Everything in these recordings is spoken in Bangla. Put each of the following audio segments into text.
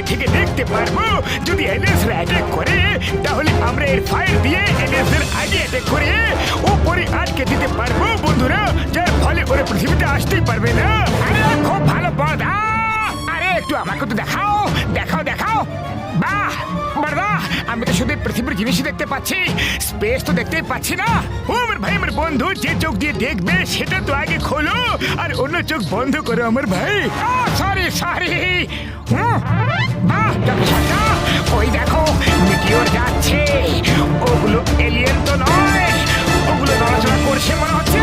থেকে দেখতে পারবো যদি এলিয়েন্সরা অ্যাটাক করে তাহলে আমরা এর ফায়ার দিয়ে এলিয়েন্সদের আগে অ্যাটাক করে উপরে আটকে দিতে পারবো বন্ধুরা, যার ফলে ওরা পৃথিবীতে আসতেই পারবে না। আরে খুব ভালো বড়দা, আরে একটু আমাকে তো দেখাও দেখাও দেখাও। বাহ বড়দা, আমি তো শুধু পৃথিবীর জিনিসই দেখতে পাচ্ছি, স্পেস তো দেখতেই পাচ্ছি না। ও আমার ভাই, আমার বন্ধু, যে চোখ দিয়ে দেখবে সেটা তো আগে খোলো আর অন্য চোখ বন্ধ করো আমার ভাই। Sorry sorry. বাহ জগৎটা, ওই দেখো মিটিওর যাচ্ছে। ওগুলো এলিয়েন তো নয়, ওগুলো নড়াচড়া করছে মনে হচ্ছে।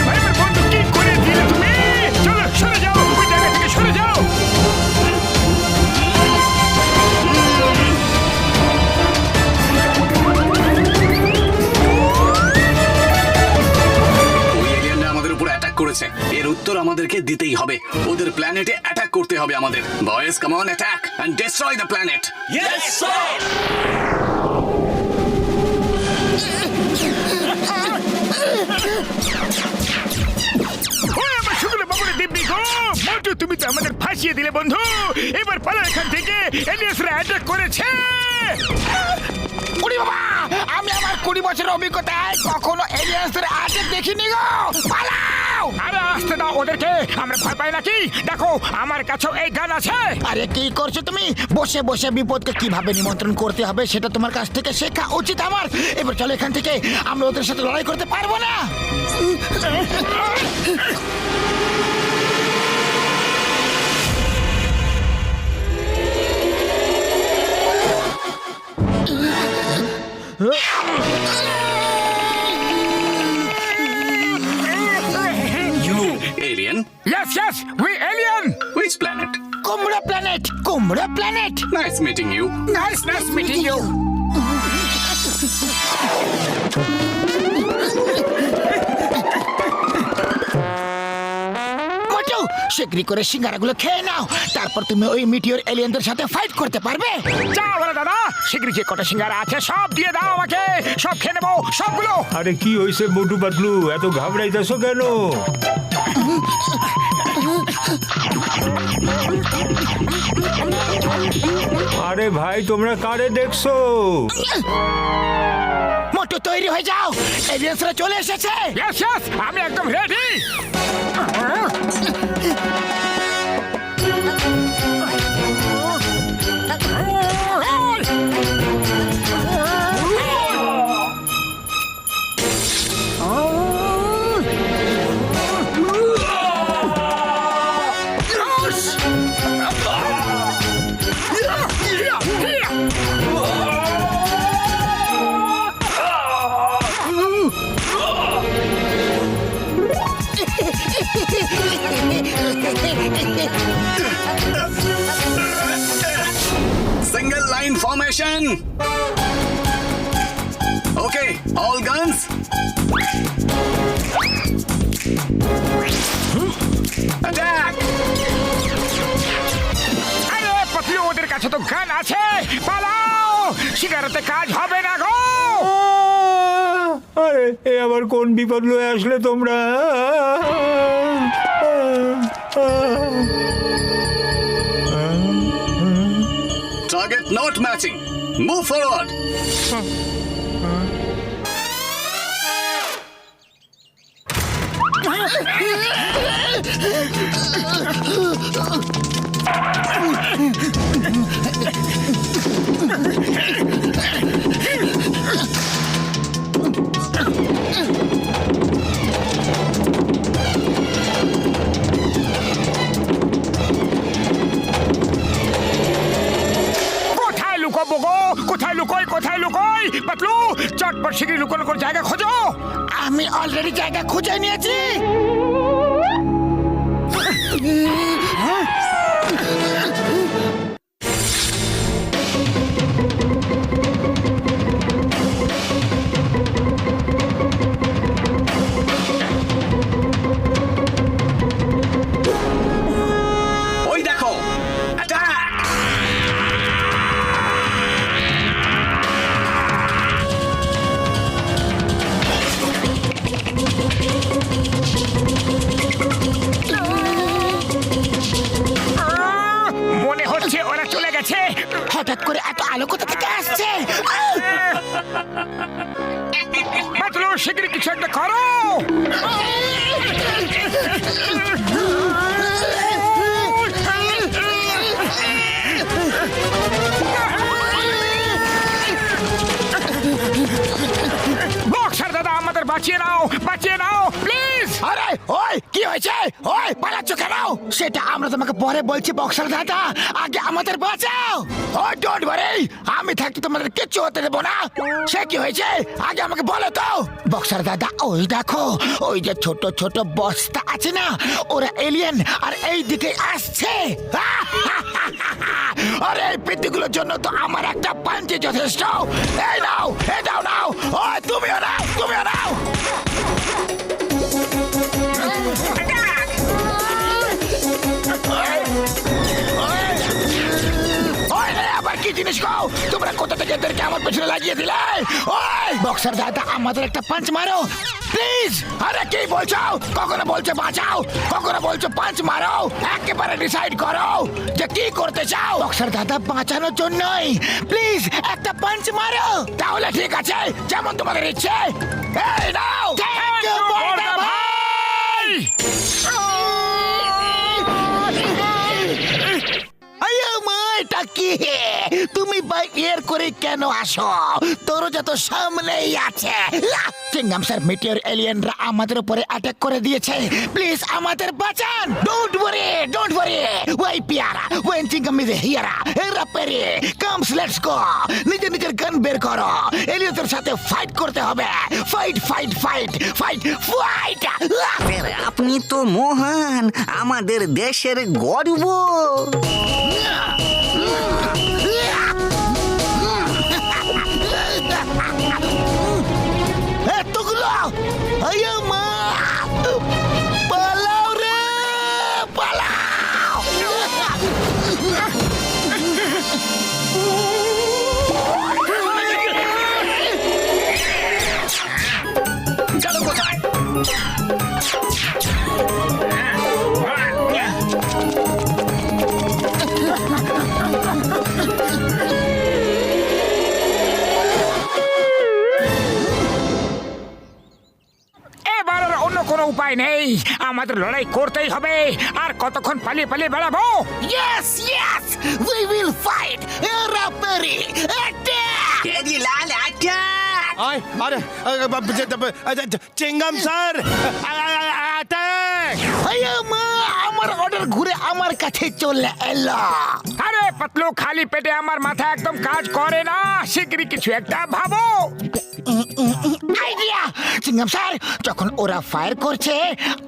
ভাই আমার বন্ধু, কি করে দিলে তুমি? চলো সরে যাও, ওই জায়গা থেকে সরে যাও। করেছে, এর উত্তর আমাদেরকে দিতেই হবে। ওদের প্ল্যানেটে অ্যাটাক করতে হবে আমাদের। Boys, come on, attack and destroy the planet. Yes sir. তুমি তো আমাদের ফাঁসিয়ে দিলে বন্ধু। এবার পালা এখান থেকে, এলিয়েন্সরা অ্যাটাক করেছে। ওরে বাবা, আমি আমার 20 বছরের অভিজ্ঞতায় কখনো এলিয়েন্সদের অ্যাটাক দেখিনি গো। পালাও! আরে আসতে দাও ওদেরকে, আমরা ভয় পাই নাকি? দেখো আমার কাছেও এই গান আছে। আরে কি করছো তুমি? বসে বসে বিপদকে কিভাবে নিমন্ত্রণ করতে হবে সেটা তোমার কাছ থেকে শেখা উচিত আমার। এবার চলো এখান থেকে, আমরা ওদের সাথে লড়াই করতে পারবো না। You alien? Yes, yes, we alien. Which planet? কুমড়া প্ল্যানেট, কুমড়া planet. Nice meeting you. Nice meeting you. মোটু, শিগগিরই করে সিঙ্গারাগুলো খেয়ে নাও, তারপর তুমি ওই মিটিওর এলিয়েনদের সাথে ফাইট করতে পারবে। যাও বলে দাদা, শীঘ্রই যে কটা সিঙ্গারা আছে সব দিয়ে দাও আমাকে, সব খেয়ে নেবো সবগুলো। আরে কি হয়েছে মোটু পাতলু, এত ঘাবড়াইতেছো কেন? আরে ভাই, তোমরা কারে দেখছো? মোটু তৈরি হয়ে যাও, এলিয়েন্সরা চলে এসেছে। Yes, yes, আমি একদম ready. Single line formation. Okay, all guns. Attack. আরে পাতলু, ওদের কাছে তো গান আছে, পালাও, সিগারেতে কাজ হবে না গো। আরে এ আবার কোন বিপদ লয়ে আসলে তোমরা? Target not matching. Move forward. কোথায় লুকোই? পাতলু, চটপট শিগগিরই লুকোনোর জায়গা খোঁজো। আমি অলরেডি জায়গা খুঁজে নিয়েছি। ওই দেখো, অ্যাটাক! হঠাৎ করে এত আলো কোথা থেকে আসছে? পাতলু শিগগিরই কিছু একটা করো। বক্সার দাদা আমাদের বাঁচিয়ে নাও, বাঁচিয়ে নাও প্লিজ। আরে ওই কি হয়েছে? ওই পালাচ্ছ কেন? সেটা আমরা তোমাকে পরে বলছি বক্সার দাদা, আগে আমাদের বাঁচাও। ও ডোন্ট ওয়ারি, আমি থাকতে তোমাদের কিচ্ছু হতে দেবো না। সে কি হয়েছে আগে আমাকে বলো তো। বক্সার দাদা ওই দেখো, ওই যে ছোট ছোট বস্তা আছে না, ওরা এলিয়েন আর এই দিকে আসছে। আরে এই পিত্তিগুলোর জন্য তো আমার একটা পাঞ্চি যথেষ্ট। এই নাও, এটাও নাও। ওই তুমিও নাও, তুমিও নাও। আবার কি জিনিস গো? তোমরা কোথা থেকে এদেরকে আমার পেছনে লাগিয়ে দিলে? ওই বক্সার দাদা আমাদের একটা পাঞ্চ মারো প্লিজ। আরে কি বলছো? কখনো বলছো বাঁচাও, কখনো বলছো পাঞ্চ মারো। একেবারে ডিসাইড করো যে কি করতে চাও। বক্সার দাদা বাঁচানোর জন্যই প্লিজ একটা পাঞ্চ মারো। তাহলে ঠিক আছে, যেমন তোমাদের ইচ্ছে। এই নাও। থ্যাংক ইউ বড়দা ভাই। এটা কি? তুমি বাই এর করে কেন আসো? তোর যত সামনেই আছে। চিংগাম স্যার, মিটিওর এলিয়েনরা আমাদের উপরে অ্যাটাক করে দিয়েছে। প্লিজ আমাদের বাঁচান। Don't worry, don't worry. ওই পিয়ারা, ওয়েন চিংগাম ইজ হিয়ারা, এরা পেরে কামস, লেটস গো। নিজের নিজের গান বের করো। এলিয়েনদের সাথে ফাইট করতে হবে। Fight, fight, fight, fight, fight. আপনি তো মহান, আমাদের দেশের গর্ব। এতগুলো আয়া মা, পালাও রে, পালাও। চলো কোথায়? এবার আর অন্য কোনো উপায় নেই, আমাদের লড়াই করতেই হবে। আর কতক্ষণ পালিয়ে পালিয়ে বেড়াবো? Yes, yes, we will fight. এরা পেরে অ্যাটাক। টেডি লাল অ্যাটাক! আরে চিংগাম স্যার, অ্যাটাক! আয়া মা, আমার অর্ডার ঘুরে আমার কাছে চলে এলো। আরে পাতলু, খালি পেটে আমার মাথা একদম কাজ করে না। শিগগিরই কিছু একটা ভাবো। আইডিয়া! চিংগাম স্যার, যখন ওরা ফায়ার করছে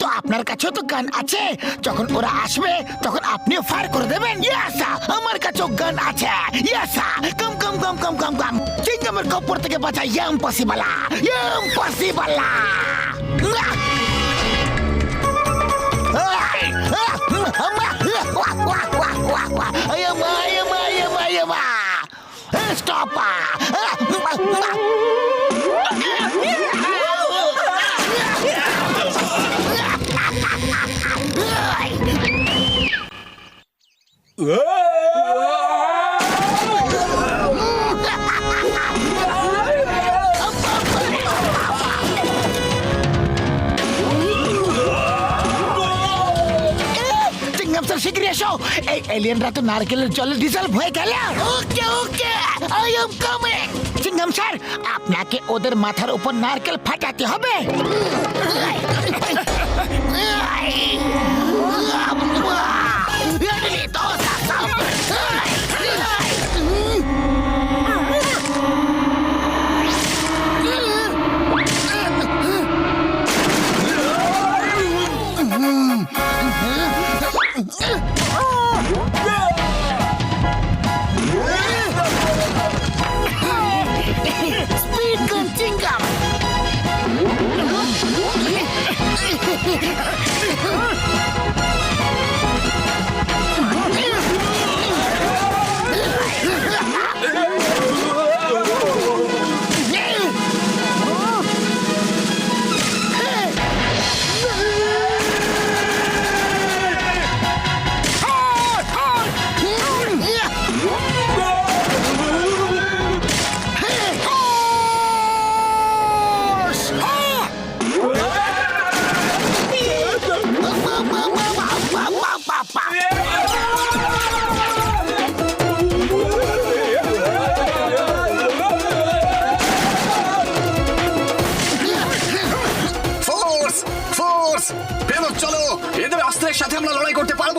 তো আপনার কাছেও তো গান আছে। যখন ওরা আসবে তখন আপনিও ফায়ার করে দেবেন। ইয়েস, আমার কাছেও গান আছে। ইয়েস, কম কম কম কম কম কম। চিংগামের কপর থেকে বাঁচা ইম্পসিবল, ইম্পসিবল। Stop! শিগগিরই এসো, এই এলিয়েনরা তো নারকেলের জলে ডিজলভ হয়ে গেল। ওকে ওকে, আই এম কামিং। চিংগাম স্যার, আপনাকে ওদের মাথার উপর নারকেল ফাটাতে হবে। Speed gun Tingam!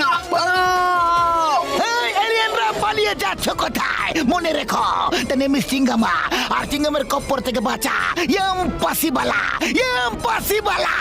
না, পালাও! এই এলিয়েনরা পালিয়ে যাচ্ছ কোথায়? মনে রেখো তেনেমি সিঙ্গামা আর সিঙ্গামের কপ্পর থেকে বাঁচা ইম্পসিবলা ইম্পসিবলা